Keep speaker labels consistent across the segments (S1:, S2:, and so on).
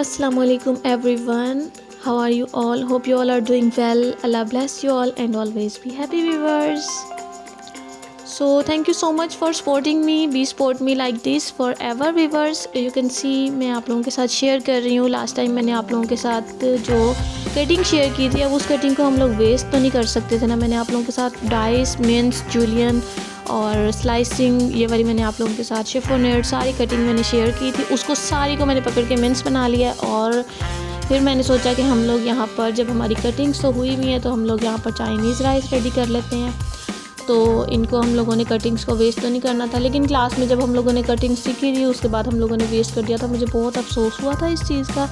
S1: Assalamualaikum everyone. How are you all? Hope you all are doing well. Allah bless you all and always be happy viewers. So thank you so much for supporting me. Be support me like this forever viewers. You can see मैं आप लोगों के साथ share कर रही हूँ. Last time मैंने आप लोगों के साथ जो कटिंग शेयर की थी, अब उस कटिंग को हम लोग वेस्ट तो नहीं कर सकते थे ना. मैंने आप लोगों के साथ डाइस, मिंस, जूलियन और स्लाइसिंग ये वाली मैंने आप लोगों के साथ शिफोनेट सारी कटिंग मैंने शेयर की थी. उसको सारी को मैंने पकड़ के मिंस बना लिया और फिर मैंने सोचा कि हम लोग यहाँ पर जब हमारी कटिंग्स तो हुई हुई हैं तो हम लोग यहाँ पर चाइनीज़ राइस रेडी कर लेते हैं. तो इनको हम लोगों ने कटिंग्स को वेस्ट तो नहीं करना था, लेकिन क्लास में जब हम लोगों ने कटिंग सीखी थी उसके बाद हम लोगों ने वेस्ट कर दिया था. मुझे बहुत अफसोस हुआ था इस चीज़ का,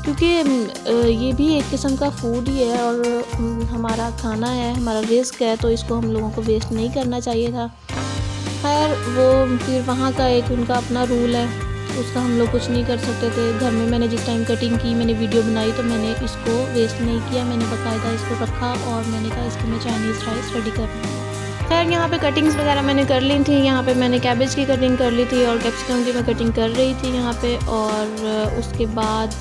S1: क्योंकि ये भी एक किस्म का फूड ही है और हमारा खाना है, हमारा रिस्क है, तो इसको हम लोगों को वेस्ट नहीं करना चाहिए था. खैर वो फिर वहाँ का एक उनका अपना रूल है, उसका हम लोग कुछ नहीं कर सकते थे. घर में मैंने जिस टाइम कटिंग की, मैंने वीडियो बनाई तो मैंने इसको वेस्ट नहीं किया. मैंने बाकायदा इसको रखा और मैंने कहा इसको मैं चाइनीज़ राइस रेडी कर रही हूँ. खैर यहाँ पे कटिंग्स वगैरह मैंने कर ली थी. यहाँ पे मैंने कैबेज की कटिंग कर ली थी और कैप्सिकम की मैं कटिंग कर रही थी यहाँ पे. और उसके बाद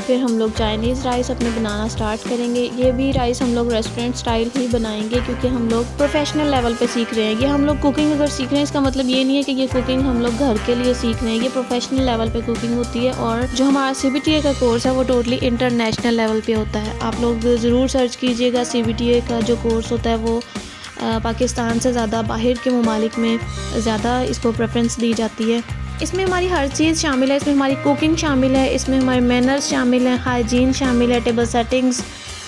S1: फिर हम लोग चाइनीज़ राइस अपने बनाना स्टार्ट करेंगे. ये भी राइस हम लोग रेस्टोरेंट स्टाइल ही बनाएंगे, क्योंकि हम लोग प्रोफेशनल लेवल पे सीख रहे हैं. ये हम लोग कुकिंग अगर सीख रहे हैं इसका मतलब ये नहीं है कि ये कुकिंग हम लोग घर के लिए सीख रहे हैं. ये प्रोफेशनल लेवल पे कुकिंग होती है और जो हमारा CBTA का कोर्स है वो टोटली इंटरनेशनल लेवल पे होता है. आप लोग ज़रूर सर्च कीजिएगा. CBTA का जो कोर्स होता है वो पाकिस्तान से ज़्यादा बाहर के ममालिक में ज़्यादा इसको प्रेफरेंस दी जाती है. इसमें हमारी हर चीज़ शामिल है. इसमें हमारी कुकिंग शामिल है, इसमें हमारे मैनर्स शामिल हैं, हाइजीन शामिल है, table settings,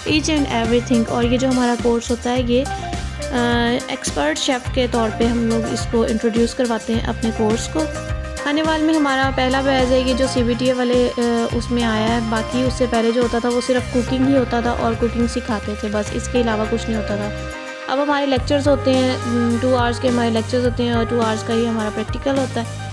S1: each and everything. और ये जो हमारा कोर्स होता है ये एक्सपर्ट शेफ़ के तौर पे हम लोग इसको इंट्रोड्यूस करवाते हैं अपने कोर्स को. खाने वाले में हमारा पहला बैच है ये जो CBTA वाले उसमें आया है. बाकी उससे पहले जो होता था वो सिर्फ कुकिंग ही होता था और कुकिंग सिखाते थे बस, इसके अलावा कुछ नहीं होता था. अब हमारे लेक्चर्स होते हैं 2 आवर्स के, हमारे लेक्चर्स होते हैं और 2 आवर्स का ही हमारा प्रैक्टिकल होता है.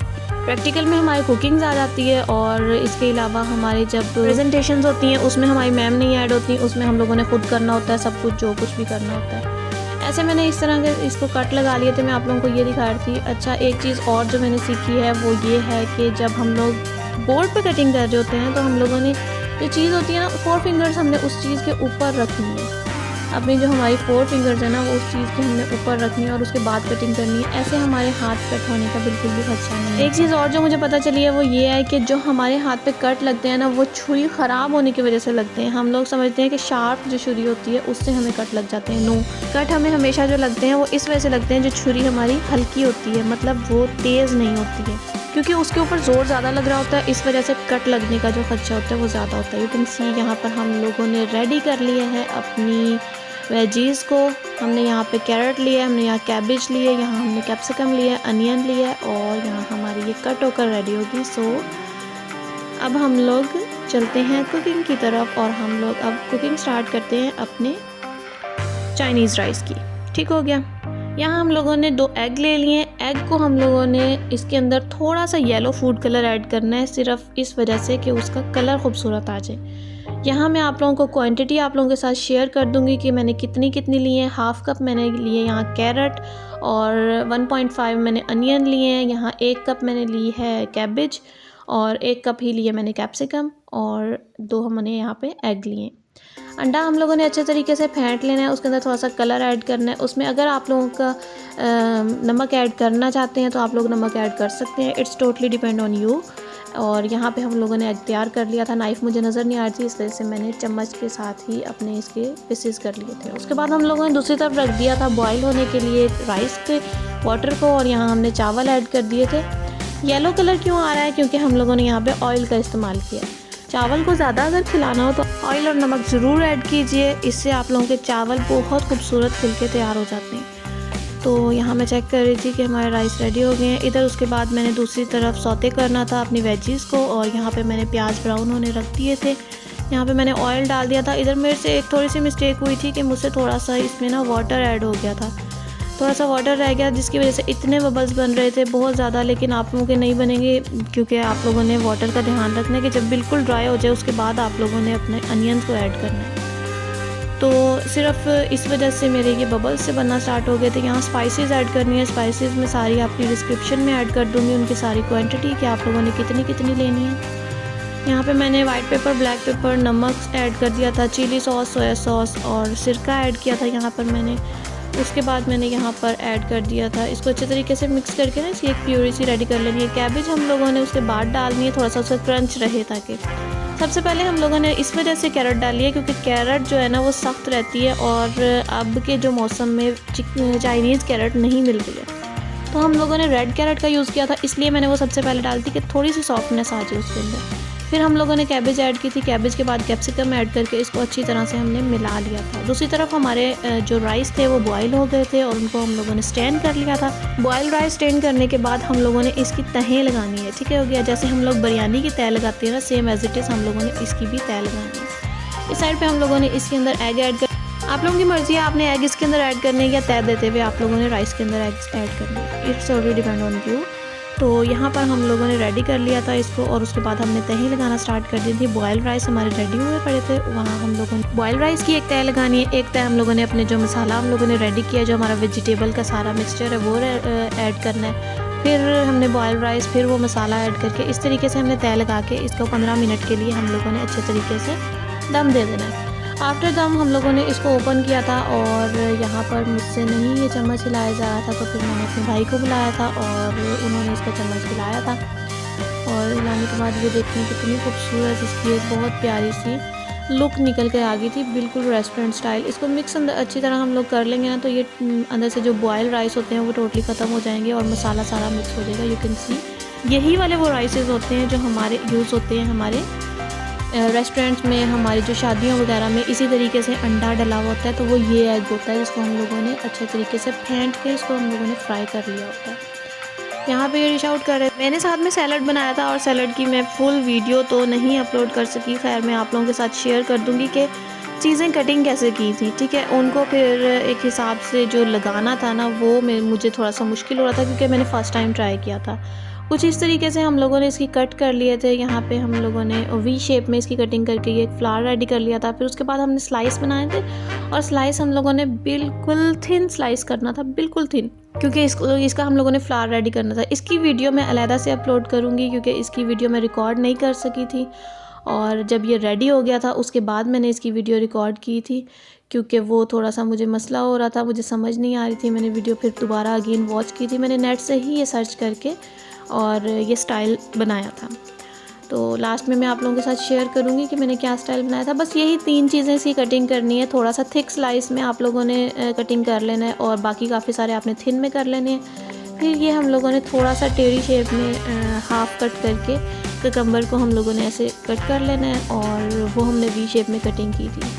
S1: प्रैक्टिकल में हमारी कुकिंग्स आ जाती है और इसके अलावा हमारे जब प्रेजेंटेशंस होती हैं उसमें हमारी मैम नहीं ऐड होती, उसमें हम लोगों ने खुद करना होता है सब कुछ, जो कुछ भी करना होता है. ऐसे मैंने इस तरह के इसको कट लगा लिए थे. मैं आप लोगों को ये दिखा रही थी. अच्छा, एक चीज़ और जो मैंने सीखी है वो ये है कि जब हम लोग बोर्ड पे कटिंग कर रहे होते हैं तो हम लोगों ने जो चीज़ होती है ना 4 फिंगर्स हमने उस चीज़ के ऊपर रखनी है. अपनी जो हमारी 4 फिंगर्स है ना वो उस चीज़ की हमने ऊपर रखनी है और उसके बाद कटिंग करनी है. ऐसे हमारे हाथ कट होने का बिल्कुल भी खदशा नहीं है. एक चीज़ और जो मुझे पता चली है वो ये है कि जो हमारे हाथ पे कट लगते हैं ना वो छुरी ख़राब होने की वजह से लगते हैं. हम लोग समझते हैं कि शार्प जो छुरी होती है उससे हमें कट लग जाते हैं. नो, कट हमें हमेशा जो लगते हैं वो इस वजह से लगते हैं जो छुरी हमारी हल्की होती है, मतलब वो तेज़ नहीं होती है, क्योंकि उसके ऊपर ज़ोर ज़्यादा लग रहा होता है. इस वजह से कट लगने का जो खदशा होता है वो ज़्यादा होता है. यू कैन सी यहाँ पर हम लोगों ने रेडी कर लिए हैं अपनी वेजीज़ को. हमने यहाँ पे कैरेट लिया है, हमने यहाँ कैबेज लिए, यहाँ हमने कैप्सिकम लिया, अनियन लिया और यहाँ हमारी ये कट होकर रेडी होगी. सो अब हम लोग चलते हैं कुकिंग की तरफ और हम लोग अब कुकिंग स्टार्ट करते हैं अपने चाइनीज़ राइस की. ठीक हो गया. यहाँ हम लोगों ने 2 एग ले लिए. एग को हम लोगों ने इसके अंदर थोड़ा सा येलो फूड कलर ऐड करना है, सिर्फ इस वजह से कि उसका कलर खूबसूरत आ जाए. यहाँ मैं आप लोगों को क्वांटिटी आप लोगों के साथ शेयर कर दूँगी कि मैंने कितनी ली है. 1/2 कप मैंने लिए यहाँ कैरेट और 1.5 मैंने अनियन लिए हैं. यहाँ 1 कप मैंने ली है कैबेज और 1 कप ही लिए मैंने कैप्सिकम और 2 हमने यहाँ पे एग लिए. अंडा हम लोगों ने अच्छे तरीके से फेंट लेना है, उसके अंदर थोड़ा सा कलर ऐड करना है. उसमें अगर आप लोगों का नमक ऐड करना चाहते हैं तो आप लोग नमक ऐड कर सकते हैं. It's totally depend on you. और यहाँ पे हम लोगों ने एग तैयार कर लिया था. नाइफ़ मुझे नज़र नहीं आ रही थी, इस वजह से मैंने चम्मच के साथ ही अपने इसके पीसेस कर लिए थे. उसके बाद हम लोगों ने दूसरी तरफ रख दिया था बॉईल होने के लिए राइस के वाटर को और यहाँ हमने चावल ऐड कर दिए थे. येलो कलर क्यों आ रहा है? क्योंकि हम लोगों ने यहाँ पे ऑयल का इस्तेमाल किया. चावल को ज़्यादा अगर खिलाना हो तो ऑयल और नमक ज़रूर ऐड कीजिए, इससे आप लोगों के चावल बहुत खूबसूरत खिल के तैयार हो जाते हैं. तो यहाँ मैं चेक कर रही थी कि हमारे राइस रेडी हो गए हैं. इधर उसके बाद मैंने दूसरी तरफ सौते करना था अपनी वेजीज़ को और यहाँ पे मैंने प्याज ब्राउन होने रख दिए थे. यहाँ पे मैंने ऑयल डाल दिया था. इधर मेरे से एक थोड़ी सी मिस्टेक हुई थी कि मुझसे थोड़ा सा इसमें ना वाटर ऐड हो गया था. थोड़ा सा वाटर रह गया जिसकी वजह से इतने बबल्स बन रहे थे बहुत ज़्यादा, लेकिन आप लोगों के नहीं बनेंगे क्योंकि आप लोगों ने वाटर का ध्यान रखना है कि जब बिल्कुल ड्राई हो जाए उसके बाद आप लोगों ने अपने अनियंस को ऐड करना है. तो सिर्फ इस वजह से मेरे ये बबल्स से बनना स्टार्ट हो गए थे. यहाँ स्पाइसेस ऐड करनी है. स्पाइसेस में सारी अपनी डिस्क्रिप्शन में ऐड कर दूँगी उनकी सारी क्वांटिटी कि आप लोगों ने कितनी लेनी है. यहाँ पे मैंने वाइट पेपर, ब्लैक पेपर, नमक ऐड कर दिया था, चिली सॉस, सोया सॉस और सिरका ऐड किया था यहाँ पर मैंने। उसके बाद मैंने यहाँ पर ऐड कर दिया था। इसको अच्छे तरीके से मिक्स करके ना इसकी एक प्यूरी सी रेडी कर लेनी है। कैबेज हम लोगों ने उसके बाद डालनी है, थोड़ा सा उसका क्रंच रहे ताकि। सबसे पहले हम लोगों ने इस वजह से कैरेट डाली है क्योंकि कैरेट जो है ना वो सख्त रहती है और अब के जो मौसम में चाइनीज़ कैरेट नहीं मिल रही है, तो हम लोगों ने रेड कैरेट का यूज़ किया था, इसलिए मैंने वो सबसे पहले डाली थी कि थोड़ी सी सॉफ्टनेस आ जाए उसके अंदर। फिर हम लोगों ने कैबेज ऐड की थी, कैबेज के बाद कैप्सिकम ऐड करके इसको अच्छी तरह से हमने मिला लिया था। दूसरी तरफ हमारे जो राइस थे वो बॉयल हो गए थे और उनको हम लोगों ने स्टेन कर लिया था। बॉयल राइस स्टेन करने के बाद हम लोगों ने इसकी तहें लगानी है, ठीक है, हो गया। जैसे हम लोग बिरयानी की तह लगाते हैं ना, सेम एज इट इज़ हम लोगों ने इसकी भी तह लगानी है। इस साइड पर हम लोगों ने इसके अंदर एग ऐड कर, आप लोगों की मर्ज़ी है आपने एग इसके अंदर ऐड करने या तय देते हुए आप लोगों ने राइस के अंदर एग्स ऐड करने, it's already depend on you. तो यहाँ पर हम लोगों ने रेडी कर लिया था इसको और उसके बाद हमने तहें लगाना स्टार्ट कर दी थी। बॉयल राइस हमारे रेडी हुए पड़े थे, वहाँ हम लोगों ने बॉयल राइस की एक तह लगानी है। एक तह हम लोगों ने अपने जो मसाला हम लोगों ने रेडी किया, जो हमारा वेजिटेबल का सारा मिक्सचर है वो ऐड करना है। फिर हमने बॉयल राइस, फिर वो मसाला ऐड करके इस तरीके से हमने तह लगा के इसको 15 मिनट के लिए हम लोगों ने अच्छे तरीके से दम दे देना है। आफ्टर दम हम लोगों ने इसको ओपन किया था और यहाँ पर मुझसे नहीं ये चम्मच हिलाया जा रहा था, तो फिर मैंने अपने भाई को बुलाया था और उन्होंने इसका चम्मच हिलाया था। और हिलाने के बाद ये देखने कितनी खूबसूरत इसकी एक बहुत प्यारी सी लुक निकल कर आ गई थी, बिल्कुल रेस्टोरेंट स्टाइल। इसको मिक्स अंदर अच्छी तरह हम लोग कर लेंगे ना, तो ये अंदर से जो बॉयल राइस होते हैं वो टोटली ख़त्म हो जाएंगे और मसाला सारा मिक्स हो जाएगा। यू कैन सी यही वाले वो राइसेस होते हैं जो हमारे यूज़ होते हैं हमारे रेस्टोरेंट्स में, हमारी जो शादियों वगैरह में इसी तरीके से अंडा डला हुआ होता है, तो वो ये एग होता है जिसको हम लोगों ने अच्छे तरीके से फेंट के इसको हम लोगों ने फ्राई कर लिया होता है। यहाँ पे ये डिश आउट कर रहे हैं। मैंने साथ में सैलड बनाया था और सैलड की मैं फुल वीडियो तो नहीं अपलोड कर सकी, खैर मैं आप लोगों के साथ शेयर कर दूँगी कि चीज़ें कटिंग कैसे की थी, ठीक है। उनको फिर एक हिसाब से जो लगाना था ना वो मुझे थोड़ा सा मुश्किल हो रहा था क्योंकि मैंने फ़र्स्ट टाइम ट्राई किया था। कुछ इस तरीके से हम लोगों ने इसकी कट कर लिए थे। यहाँ पे हम लोगों ने वी शेप में इसकी कटिंग करके ये एक फ्लावर रेडी कर लिया था। फिर उसके बाद हमने स्लाइस बनाए थे और स्लाइस हम लोगों ने बिल्कुल थिन स्लाइस करना था, बिल्कुल थिन, क्योंकि इसका हम लोगों ने फ्लावर रेडी करना था। इसकी वीडियो मैं अलहदा से अपलोड करूँगी क्योंकि इसकी वीडियो मैं रिकॉर्ड नहीं कर सकी थी और जब ये रेडी हो गया था उसके बाद मैंने इसकी वीडियो रिकॉर्ड की थी क्योंकि वो थोड़ा सा मुझे मसला हो रहा था, मुझे समझ नहीं आ रही थी। मैंने वीडियो फिर दोबारा अगेन वॉच की थी, मैंने नेट से ही ये सर्च करके और ये स्टाइल बनाया था। तो लास्ट में मैं आप लोगों के साथ शेयर करूँगी कि मैंने क्या स्टाइल बनाया था। बस यही 3 चीज़ें इसकी कटिंग करनी है। थोड़ा सा थिक स्लाइस में आप लोगों ने कटिंग कर लेना है और बाकी काफ़ी सारे आपने थिन में कर लेने हैं। फिर ये हम लोगों ने थोड़ा सा टेढ़ी शेप में हाफ़ कट करके ककम्बर को हम लोगों ने ऐसे कट कर लेना है और वो हमने वी शेप में कटिंग की थी।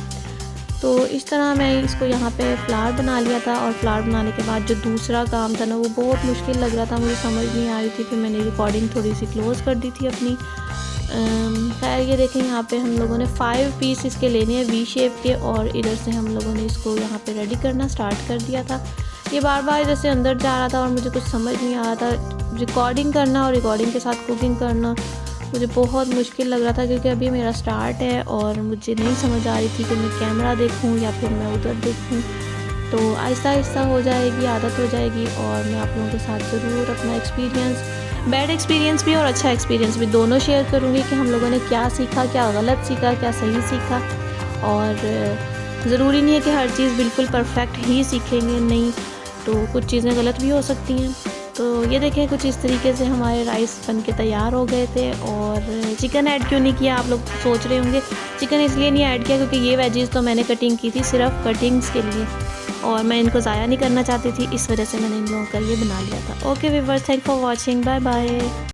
S1: तो इस तरह मैं इसको यहाँ पे फ्लावर बना लिया था और फ्लावर बनाने के बाद जो दूसरा काम था ना वो बहुत मुश्किल लग रहा था, मुझे समझ नहीं आ रही थी। फिर मैंने रिकॉर्डिंग थोड़ी सी क्लोज़ कर दी थी अपनी। खैर ये देखें यहाँ पे हम लोगों ने 5 पीस इसके लेने हैं वी शेप के और इधर से हम लोगों ने इसको यहाँ पे रेडी करना स्टार्ट कर दिया था। ये बार बार इधर से अंदर जा रहा था और मुझे कुछ समझ नहीं आ रहा था। रिकॉर्डिंग करना और रिकॉर्डिंग के साथ कुकिंग करना मुझे बहुत मुश्किल लग रहा था क्योंकि अभी मेरा स्टार्ट है और मुझे नहीं समझ आ रही थी कि मैं कैमरा देखूं या फिर मैं उधर देखूं। तो आहिस्ता आहिस्ता हो जाएगी, आदत हो जाएगी और मैं आप लोगों के साथ ज़रूर अपना एक्सपीरियंस, बैड एक्सपीरियंस भी और अच्छा एक्सपीरियंस भी दोनों शेयर करूँगी कि हम लोगों ने क्या सीखा, क्या गलत सीखा, क्या सही सीखा। और ज़रूरी नहीं है कि हर चीज़ बिल्कुल परफेक्ट ही सीखेंगे, नहीं, तो कुछ चीज़ें गलत भी हो सकती हैं। तो ये देखें कुछ इस तरीके से हमारे राइस बन के तैयार हो गए थे। और चिकन ऐड क्यों नहीं किया आप लोग सोच रहे होंगे, चिकन इसलिए नहीं ऐड किया क्योंकि ये वेजीज़ तो मैंने कटिंग की थी सिर्फ कटिंग्स के लिए और मैं इनको ज़ाया नहीं करना चाहती थी, इस वजह से मैंने इन लोगों का ये बना लिया था। Okay viewers, thank for watching, bye bye.